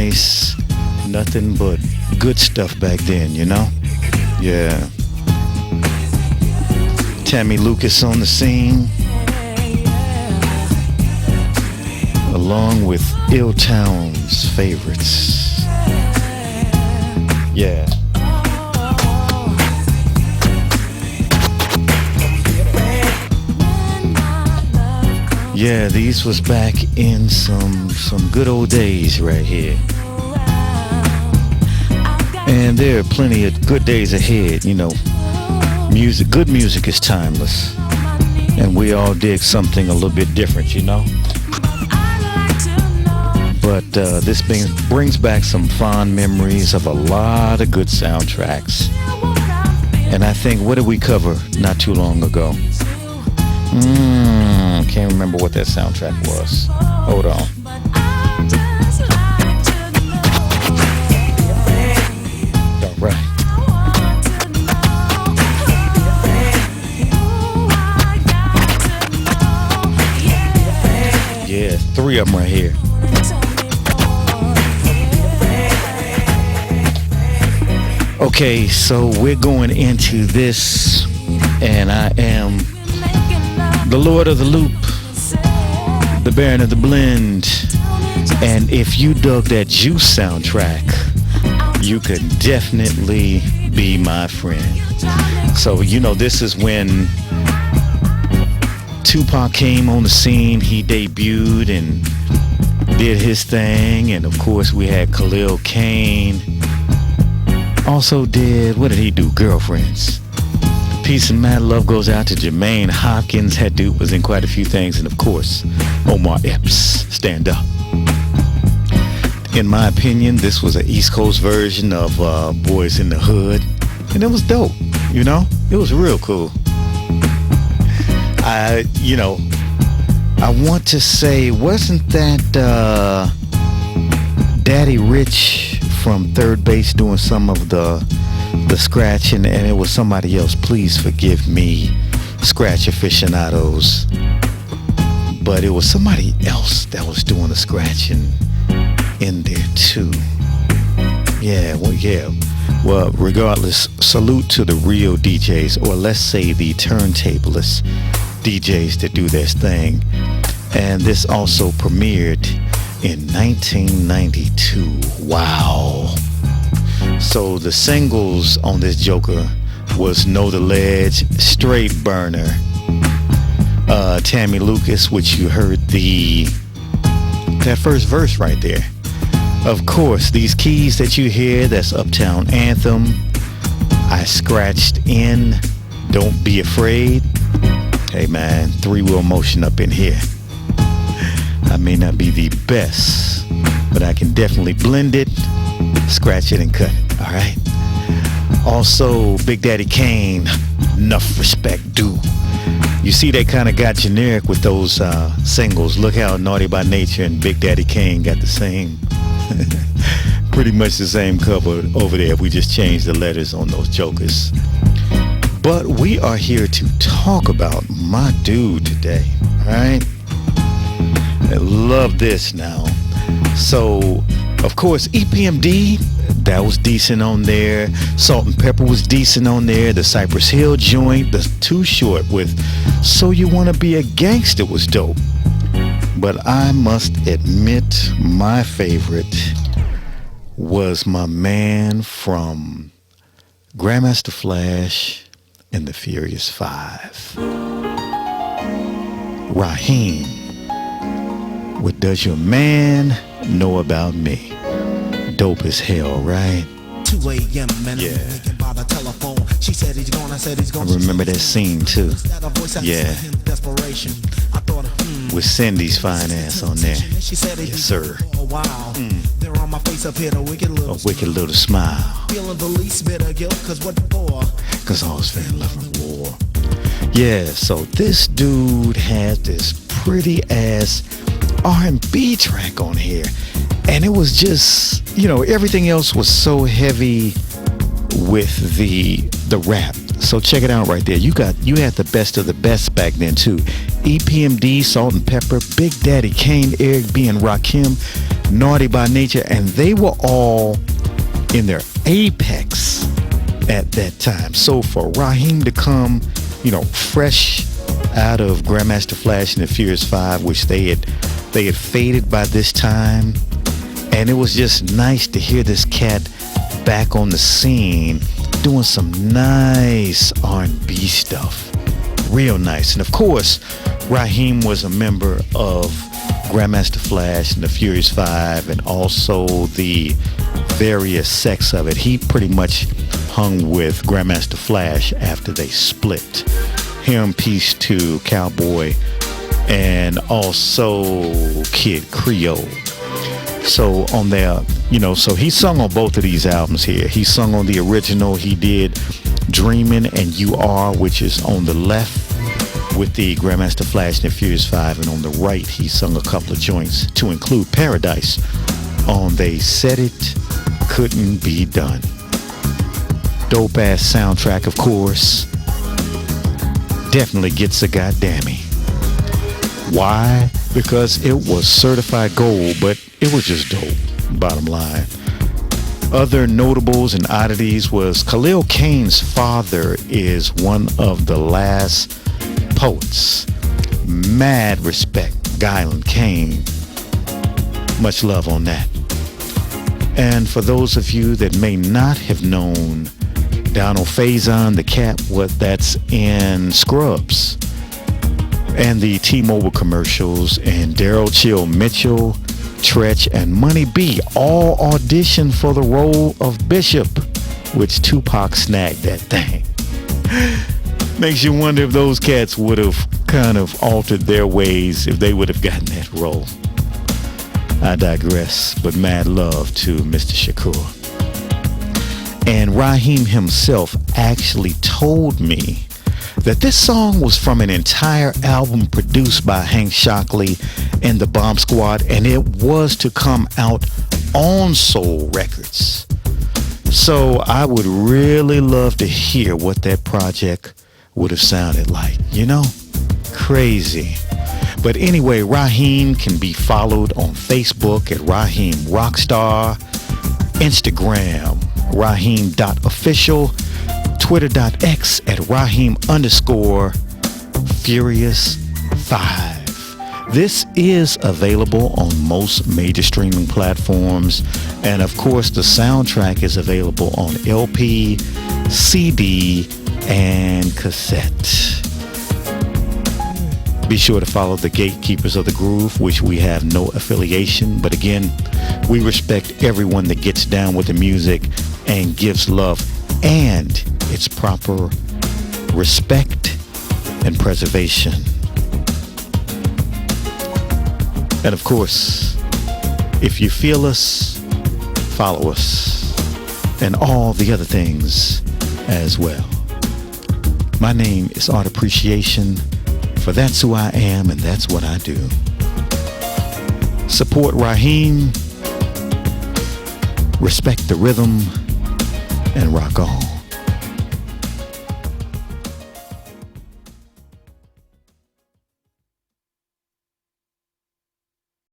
nice. Nothing but good stuff back then, you know? Yeah. Tammy Lucas on the scene, along with Illtown's favorites. Yeah. Yeah, these was back in some good old days right here. And there are plenty of good days ahead, you know. Good music is timeless. And we all dig something a little bit different, you know. But this brings back some fond memories of a lot of good soundtracks. And I think, what did we cover not too long ago? Can't remember what that soundtrack was. Hold on. All right. Yeah, 3 of them right here. Okay, so we're going into this, and I am the Lord of the Loop, the Baron of the Blend, and if you dug that Juice soundtrack, you could definitely be my friend. So, you know, this is when Tupac came on the scene. He debuted and did his thing, and of course we had Khalil Kane. Also did, what did he do? Girlfriends. Peace and mad love goes out to Jermaine Hopkins. That dude was in quite a few things. And of course, Omar Epps, Stand Up. In my opinion, this was an East Coast version of Boys in the Hood. And it was dope, you know? It was real cool. I want to say, wasn't that Daddy Rich from Third Base doing some of the scratching, and it was somebody else. Please forgive me, scratch aficionados, but it was somebody else that was doing the scratching in there too. Yeah. Well, regardless, salute to the real DJs, or let's say the turntablist DJs that do their thing. And this also premiered in 1992. Wow. So the singles on this joker was Know the Ledge, Straight Burner, Tammy Lucas, which you heard that first verse right there. Of course, these keys that you hear, that's Uptown Anthem, I Scratched In, Don't Be Afraid. Hey man, 3-wheel motion up in here. I may not be the best, but I can definitely blend it, scratch it, and cut it. All right. Also, Big Daddy Kane, Enough Respect Due. You see, they kind of got generic with those singles. Look how Naughty by Nature and Big Daddy Kane got the same, pretty much the same cover over there. We just changed the letters on those jokers. But we are here to talk about my dude today. All right. I love this now. So, of course, EPMD, that was decent on there. Salt and Pepper was decent on there. The Cypress Hill joint, the Too Short with So You Wanna Be a Gangster was dope. But I must admit, my favorite was my man from Grandmaster Flash and the Furious Five, Rahiem, what does your man know about me? Dope as hell, right? 2 a.m. and Yeah. I'm thinking by the telephone. She said he's gone, I said he's gone. I remember that scene too. Yeah. With Cindy's fine ass on there. Yes, sir. There on my face up here, a wicked little smile. Feeling the least bit of guilt, cause what for? Cause I was feeling love and war. Yeah, so this dude had this pretty ass R&B track on here. And it was just, you know, everything else was so heavy with the rap. So check it out right there. You had the best of the best back then too. EPMD, Salt and Pepper, Big Daddy Kane, Eric B and Rahiem, Naughty by Nature, and they were all in their apex at that time. So for Rahiem to come, fresh out of Grandmaster Flash and the Furious Five, which they had faded by this time, and it was just nice to hear this cat back on the scene doing some nice R&B stuff, real nice. And of course, Rahiem was a member of Grandmaster Flash and the Furious Five, and also the various sects of it. He pretty much hung with Grandmaster Flash after they split. Here in peace to Cowboy and also Kid Creole. So on there, so he sung on both of these albums here. He sung on the original. He did Dreamin' and You Are, which is on the left with the Grandmaster Flash and the Furious Five, and on the right he sung a couple of joints to include Paradise on They Said It Couldn't Be Done. Dope ass soundtrack, of course. Definitely gets a goddammy. Why? Because it was certified gold, but it was just dope, bottom line. Other notables and oddities was Khalil Kane's father is one of the last poets. Mad respect, Guyland Kane. Much love on that. And for those of you that may not have known Donald Faison, the cat, that's in Scrubs, and the T-Mobile commercials, and Daryl Chill Mitchell, Tretch, and Money B all auditioned for the role of Bishop, which Tupac snagged that thing. Makes you wonder if those cats would have kind of altered their ways if they would have gotten that role. I digress, but mad love to Mr. Shakur. And Rahiem himself actually told me that this song was from an entire album produced by Hank Shockley and the Bomb Squad, and it was to come out on Soul Records. So I would really love to hear what that project would have sounded like, Crazy. But anyway, Rahiem can be followed on Facebook at Rahiem Rockstar, Instagram, Rahiem.official, Twitter.x at Rahiem_Furious5. This is available on most major streaming platforms, and of course the soundtrack is available on LP, CD, and cassette. Be sure to follow the Gatekeepers of the Groove, which we have no affiliation, but again, we respect everyone that gets down with the music and gives love and its proper respect and preservation. And of course, if you feel us, follow us, and all the other things as well. My name is Art Appreciation, for that's who I am and that's what I do. Support Rahiem, respect the rhythm, and rock on.